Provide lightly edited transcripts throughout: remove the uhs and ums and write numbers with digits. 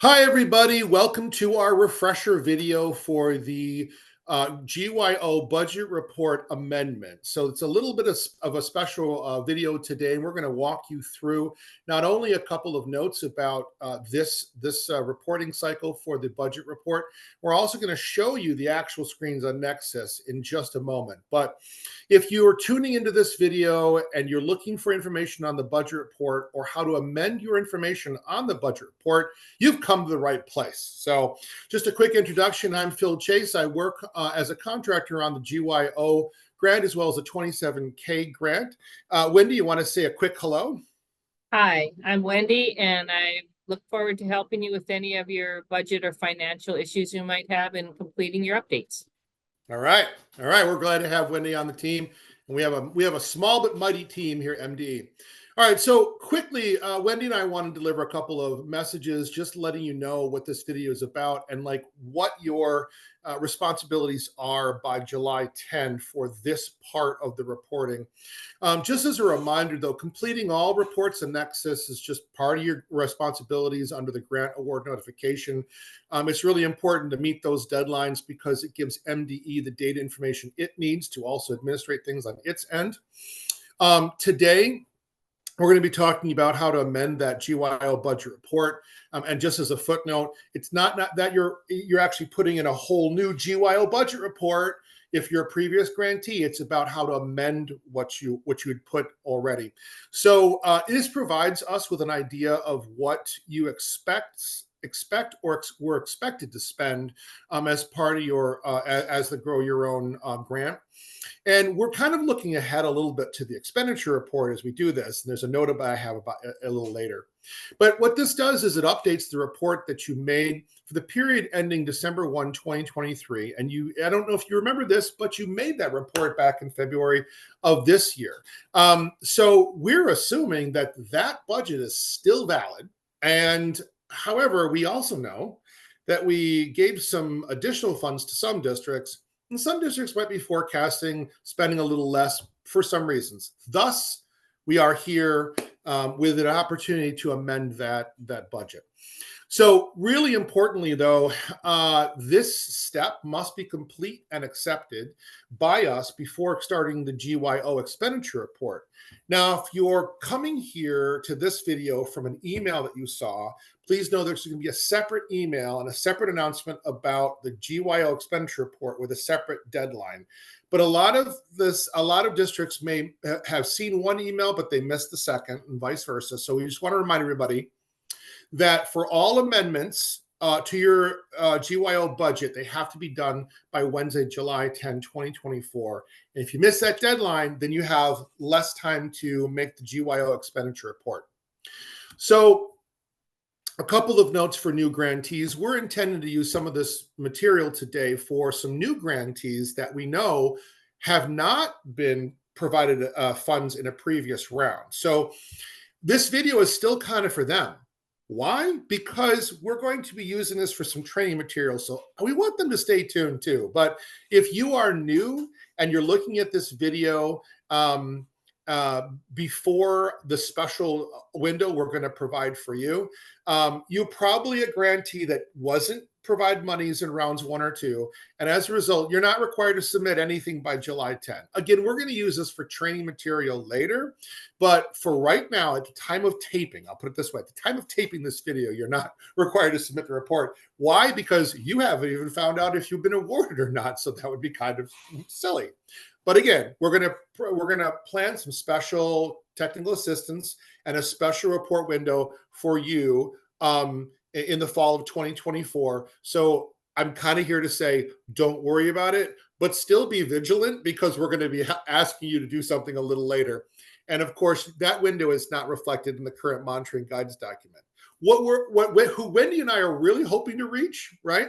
Hi, everybody. Welcome to our refresher video for the GYO budget report amendment. So it's a little bit of a special video today. We're going to walk you through not only a couple of notes about this reporting cycle for the budget report, we're also going to show you the actual screens on Nexus in just a moment. But if you are tuning into this video and you're looking for information on the budget report or how to amend your information on the budget report, you've come to the right place. So just a quick introduction. I'm Phil Chase. I work as a contractor on the GYO grant as well as a 27K grant. Wendy, you want to say a quick hello? Hi, I'm Wendy, and I look forward to helping you with any of your budget or financial issues you might have in completing your updates. All right. We're glad to have Wendy on the team. And we have a small but mighty team here at MD. All right, so quickly, Wendy and I want to deliver a couple of messages, just letting you know what this video is about and like what your responsibilities are by July 10 for this part of the reporting. Just as a reminder, though, completing all reports in Nexus is just part of your responsibilities under the grant award notification. It's really important to meet those deadlines because it gives MDE the data information it needs to also administrate things on its end. Today, we're going to be talking about how to amend that GYO budget report. And just as a footnote, it's not that you're actually putting in a whole new GYO budget report. If you're a previous grantee, it's about how to amend what you had put already. So this provides us with an idea of what you expect or were expected to spend as part of your as the Grow Your Own grant. And we're kind of looking ahead a little bit to the expenditure report as we do this. And there's a note about I have about a little later. But what this does is it updates the report that you made for the period ending December 1, 2023. And I don't know if you remember this, but you made that report back in February of this year. So we're assuming that that budget is still valid. And however, we also know that we gave some additional funds to some districts. And some districts might be forecasting spending a little less for some reasons. Thus, we are here with an opportunity to amend that budget. So really importantly, though, this step must be complete and accepted by us before starting the GYO expenditure report. Now, if you're coming here to this video from an email that you saw, please know there's going to be a separate email and a separate announcement about the GYO expenditure report with a separate deadline. But a lot of districts may have seen one email, but they missed the second and vice versa. So we just want to remind everybody that for all amendments to your GYO budget, they have to be done by Wednesday, July 10, 2024. And if you miss that deadline, then you have less time to make the GYO expenditure report. So a couple of notes for new grantees. We're intending to use some of this material today for some new grantees that we know have not been provided funds in a previous round. So this video is still kind of for them. Why? Because we're going to be using this for some training material. So we want them to stay tuned too. But if you are new and you're looking at this video before the special window we're going to provide for you, you're probably a grantee that wasn't provide monies in rounds 1 or 2. And as a result, you're not required to submit anything by July 10. Again, we're going to use this for training material later. But for right now, at the time of taping, I'll put it this way, at the time of taping this video, you're not required to submit the report. Why? Because you haven't even found out if you've been awarded or not. So that would be kind of silly. But again, we're gonna plan some special technical assistance and a special report window for you in the fall of 2024. So I'm kind of here to say, don't worry about it, but still be vigilant because we're going to be asking you to do something a little later. And of course, that window is not reflected in the current monitoring guidance document. Who Wendy and I are really hoping to reach, right,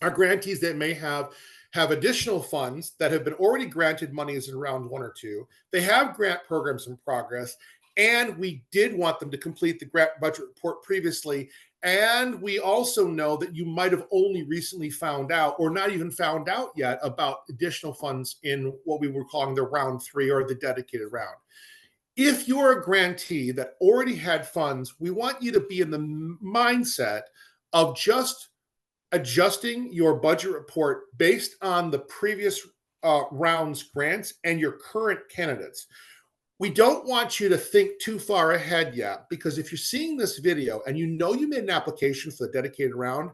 are grantees that may have additional funds that have been already granted monies in round 1 or 2. They have grant programs in progress, and we did want them to complete the grant budget report previously. And we also know that you might have only recently found out or not even found out yet about additional funds in what we were calling the round 3 or the dedicated round. If you're a grantee that already had funds, we want you to be in the mindset of just adjusting your budget report based on the previous round's grants and your current candidates. We don't want you to think too far ahead yet, because if you're seeing this video and you know you made an application for the dedicated round,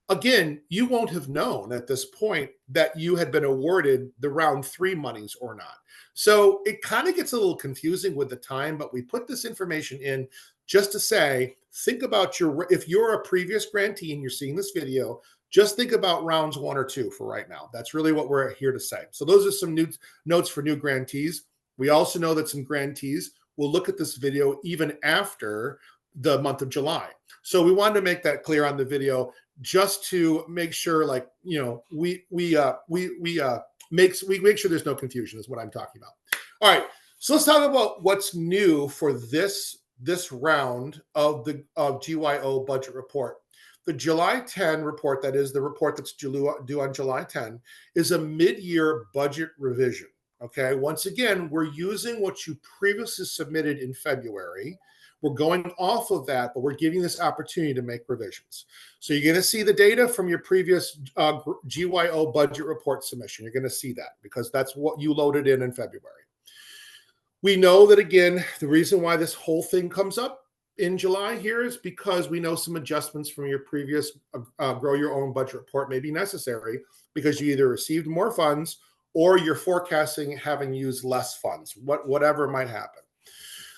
again, you won't have known at this point that you had been awarded the round 3 monies or not. So it kind of gets a little confusing with the time, but we put this information in just to say, think about if you're a previous grantee and you're seeing this video, just think about rounds 1 or 2 for right now. That's really what we're here to say. So those are some notes for new grantees. We also know that some grantees will look at this video even after the month of July. So we wanted to make that clear on the video, just to make sure, like, you know, we make sure there's no confusion is what I'm talking about. All right, so let's talk about what's new for this round of the GYO budget report. The July 10 report, that is the report that's due on July 10, is a mid-year budget revision. Okay, once again, we're using what you previously submitted in February. We're going off of that, but we're giving this opportunity to make revisions. So you're going to see the data from your previous GYO budget report submission. You're going to see that because that's what you loaded in February. We know that, again, the reason why this whole thing comes up in July here is because we know some adjustments from your previous grow your own budget report may be necessary because you either received more funds or you're forecasting having used less funds, whatever might happen.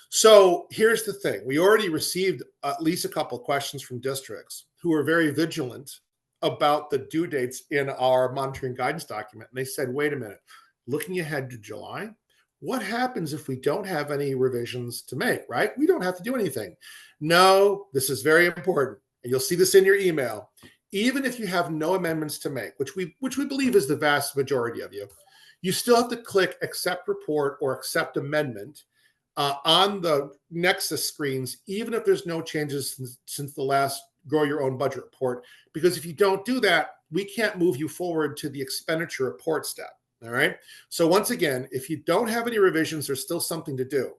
So here's the thing. We already received at least a couple of questions from districts who are very vigilant about the due dates in our monitoring guidance document. And they said, wait a minute, looking ahead to July, what happens if we don't have any revisions to make, right? We don't have to do anything. No, this is very important. And you'll see this in your email. Even if you have no amendments to make, which we believe is the vast majority of you, you still have to click accept report or accept amendment on the Nexus screens, even if there's no changes since the last grow your own budget report, because if you don't do that, we can't move you forward to the expenditure report step. All right. So once again, if you don't have any revisions, there's still something to do.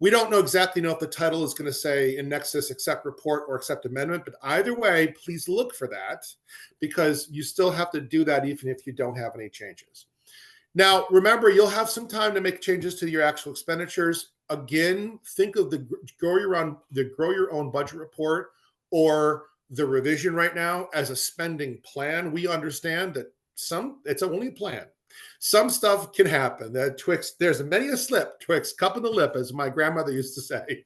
We don't exactly know if the title is going to say in Nexus accept report or accept amendment, but either way, please look for that because you still have to do that even if you don't have any changes. Now, remember, you'll have some time to make changes to your actual expenditures. Again, think of the grow your own budget report or the revision right now as a spending plan. We understand that it's only a plan. Some stuff can happen. There's many a slip, twixt cup in the lip, as my grandmother used to say.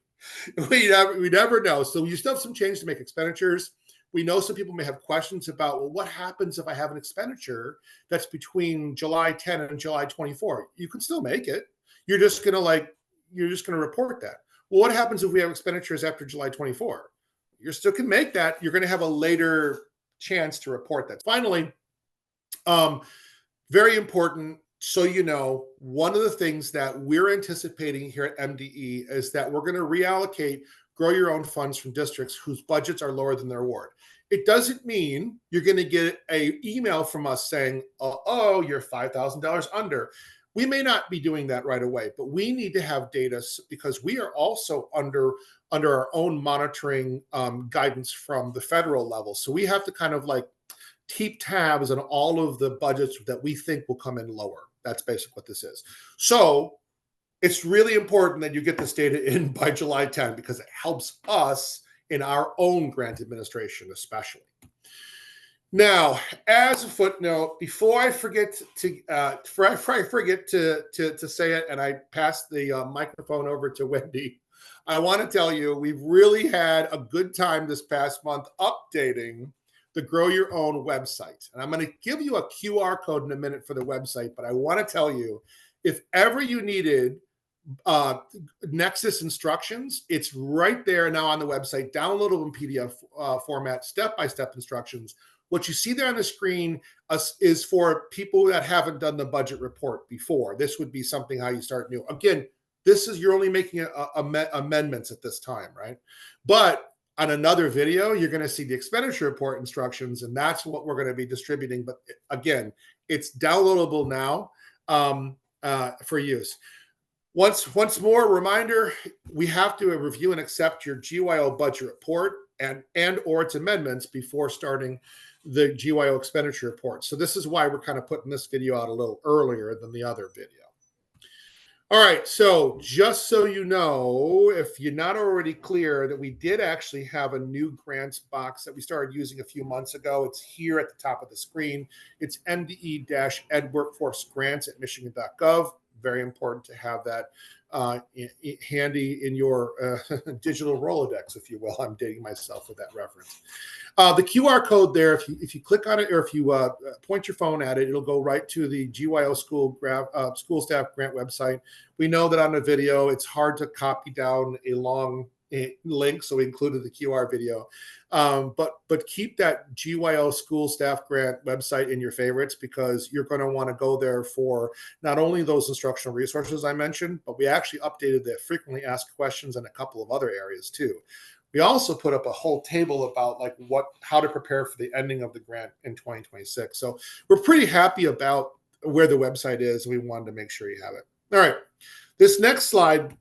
we never know. So you still have some change to make expenditures. We know some people may have questions about, well, what happens if I have an expenditure that's between July 10 and July 24? You can still make it. You're just going to report that. Well, what happens if we have expenditures after July 24? You still can make that. You're going to have a later chance to report that. Finally, very important, so you know, one of the things that we're anticipating here at MDE is that we're going to reallocate grow your own funds from districts whose budgets are lower than their award. It doesn't mean you're going to get an email from us saying, oh, you're $5,000 under. We may not be doing that right away, but we need to have data because we are also under our own monitoring guidance from the federal level. So we have to kind of like keep tabs on all of the budgets that we think will come in lower. That's basically what this is. So it's really important that you get this data in by July 10 because it helps us in our own grant administration, especially. Now, as a footnote, before I forget to say it, and I pass the microphone over to Wendy, I want to tell you we've really had a good time this past month updating the Grow Your Own website. And I'm going to give you a QR code in a minute for the website, but I want to tell you, if ever you needed Nexus instructions, it's right there now on the website, downloadable in PDF format, step-by-step instructions. What you see there on the screen is for people that haven't done the budget report before. This would be something how you start new. Again, you're only making amendments at this time, right? But on another video, you're going to see the expenditure report instructions, and that's what we're going to be distributing. But again, it's downloadable now for use. Once more, reminder, we have to review and accept your GYO budget report. and or its amendments before starting the GYO expenditure report. So this is why we're kind of putting this video out a little earlier than the other video. All right, so just so you know, if you're not already clear, that we did actually have a new grants box that we started using a few months ago. It's here at the top of the screen. It's MDE-Ed Workforce Grants at Michigan.gov. Very important to have that handy in your digital Rolodex, if you will. I'm dating myself with that reference. The QR code there, if you click on it or if you point your phone at it, it'll go right to the GYO school staff grant website. We know that on the video, it's hard to copy down a long link, so we included the QR video. But keep that GYO school staff grant website in your favorites, because you're going to want to go there for not only those instructional resources I mentioned, but we actually updated the frequently asked questions in a couple of other areas too. We also put up a whole table about how to prepare for the ending of the grant in 2026. So we're pretty happy about where the website is. We wanted to make sure you have it. All right, this next slide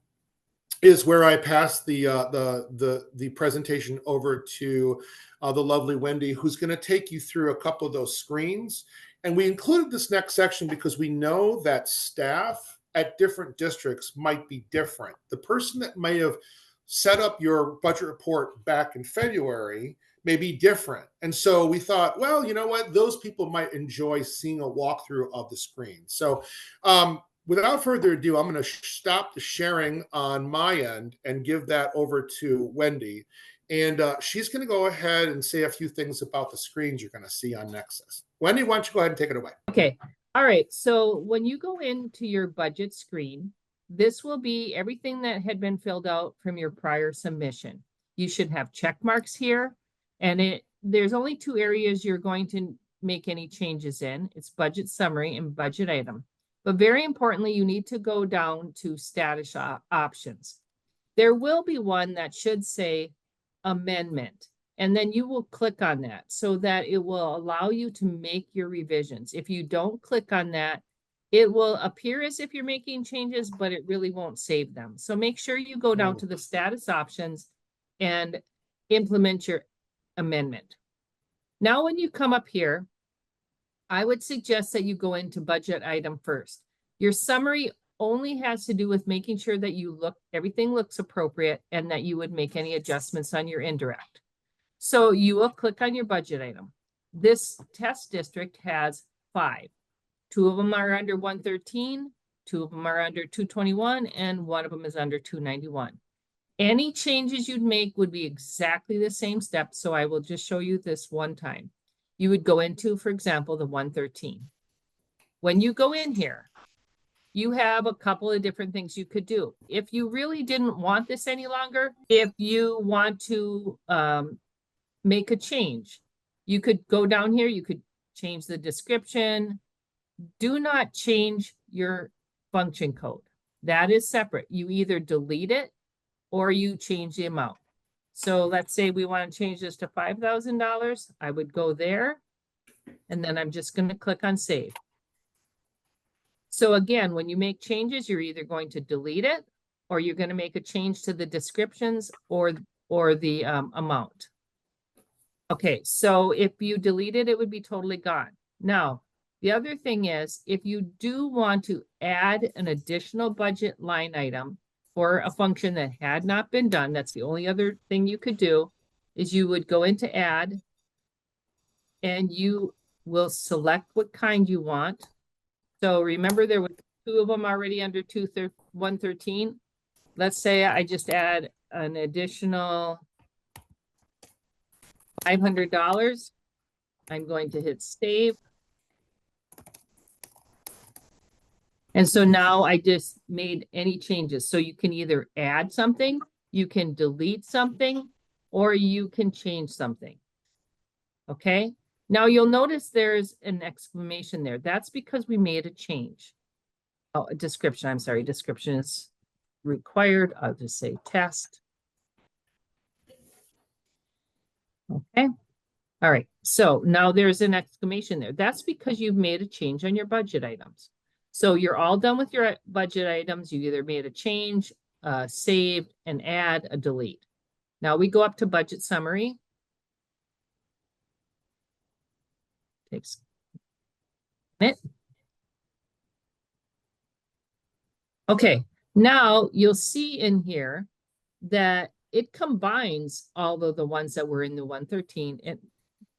is where I pass the presentation over to the lovely Wendy, who's going to take you through a couple of those screens. And we included this next section because we know that staff at different districts might be different. The person that may have set up your budget report back in February may be different. And so we thought, well, you know what? Those people might enjoy seeing a walkthrough of the screen. So without further ado, I'm going to stop the sharing on my end and give that over to Wendy. And she's going to go ahead and say a few things about the screens you're going to see on Nexus. Wendy, why don't you go ahead and take it away? Okay. All right. So when you go into your budget screen, this will be everything that had been filled out from your prior submission. You should have check marks here, and there's only two areas you're going to make any changes in. It's budget summary and budget item. But very importantly, you need to go down to status options. There will be one that should say amendment, and then you will click on that so that it will allow you to make your revisions. If you don't click on that, it will appear as if you're making changes, but it really won't save them. So make sure you go down to the status options and implement your amendment. Now, when you come up here, I would suggest that you go into budget item first. Your summary only has to do with making sure that everything looks appropriate and that you would make any adjustments on your indirect. So you will click on your budget item. This test district has 5. 2 of them are under 113, 2 of them are under 221, and 1 of them is under 291. Any changes you'd make would be exactly the same steps, so I will just show you this one time. You would go into, for example, the 113. When you go in here, you have a couple of different things you could do. If you really didn't want this any longer, if you want to make a change, you could go down here, you could change the description. Do not change your function code. That is separate. You either delete it or you change the amount. So let's say we want to change this to $5,000. I would go there, and then I'm just going to click on save. So again, when you make changes, you're either going to delete it or you're going to make a change to the descriptions or the amount. Okay, so if you delete it, it would be totally gone. Now, the other thing is, if you do want to add an additional budget line item for a function that had not been done, that's the only other thing you could do, is you would go into add and you will select what kind you want. So remember, there were 2 of them already under 113. Let's say I just add an additional $500. I'm going to hit save. And so now I just made any changes. So you can either add something, you can delete something, or you can change something. Okay. Now you'll notice there's an exclamation there. That's because we made a change. Oh, a description. I'm sorry. Description is required. I'll just say test. Okay. All right. So now there's an exclamation there. That's because you've made a change on your budget items. So you're all done with your budget items. You either made a change, saved, an add, a delete. Now we go up to budget summary. Takes a minute. Okay, now you'll see in here that it combines all of the ones that were in the 113 and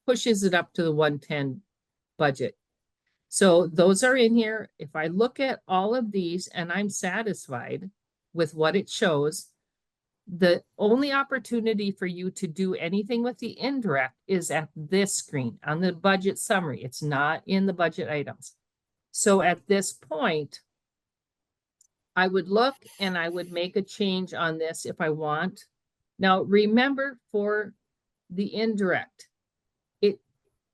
pushes it up to the 110 budget. So those are in here. If I look at all of these and I'm satisfied with what it shows, the only opportunity for you to do anything with the indirect is at this screen on the budget summary. It's not in the budget items. So at this point, I would look and I would make a change on this if I want. Now, remember for the indirect, it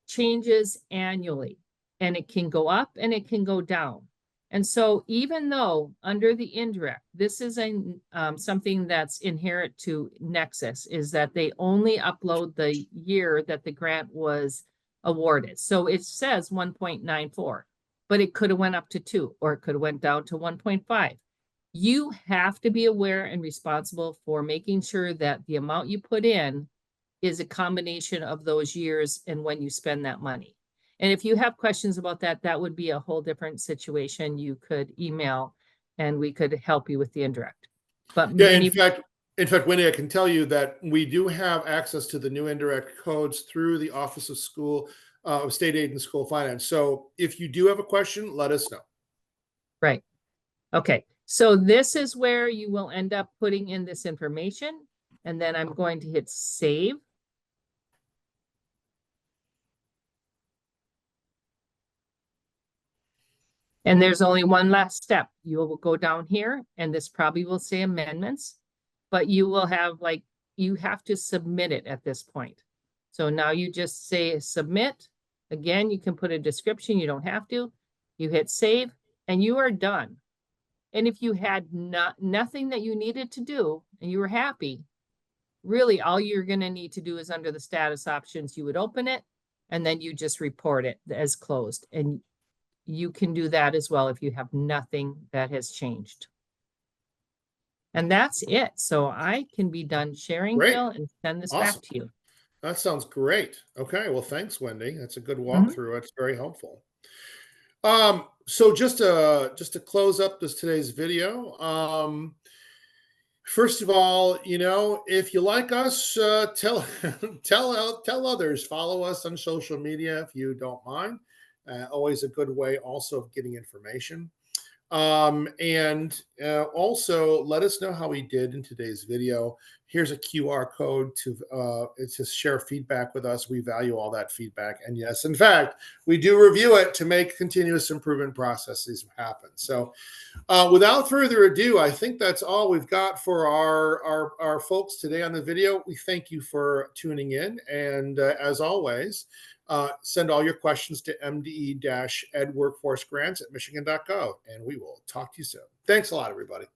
changes annually and it can go up and it can go down. And so even though under the indirect, this is something that's inherent to Nexus, is that they only upload the year that the grant was awarded. So it says 1.94, but it could have went up to 2 or it could have went down to 1.5. You have to be aware and responsible for making sure that the amount you put in is a combination of those years and when you spend that money. And if you have questions about that, that would be a whole different situation. You could email and we could help you with the indirect. But yeah, in fact, Wendy, I can tell you that we do have access to the new indirect codes through the Office of State Aid and School Finance. So if you do have a question, let us know. Right. Okay. So this is where you will end up putting in this information. And then I'm going to hit save. And there's only one last step. You will go down here and this probably will say amendments, but you will have you have to submit it at this point. So now you just say submit. Again, you can put a description. You don't have to. You hit save and you are done. And if you had nothing that you needed to do and you were happy, really all you're going to need to do is under the status options, you would open it and then you just report it as closed. And you can do that as well if you have nothing that has changed. And that's it. So I can be done sharing, Great. Phil, and send this Awesome. back to you. That sounds great. Okay, well, thanks, Wendy. That's a good walkthrough. It's very helpful. So just to close up today's video, first of all, if you like us, tell tell others. Follow us on social media if you don't mind. Always a good way also of getting information. And also let us know how we did in today's video. Here's a QR code to share feedback with us. We value all that feedback. And yes, in fact, we do review it to make continuous improvement processes happen. So without further ado, I think that's all we've got for our folks today on the video. We thank you for tuning in. And as always, send all your questions to mde-edworkforcegrants@michigan.gov, and we will talk to you soon. Thanks a lot, everybody.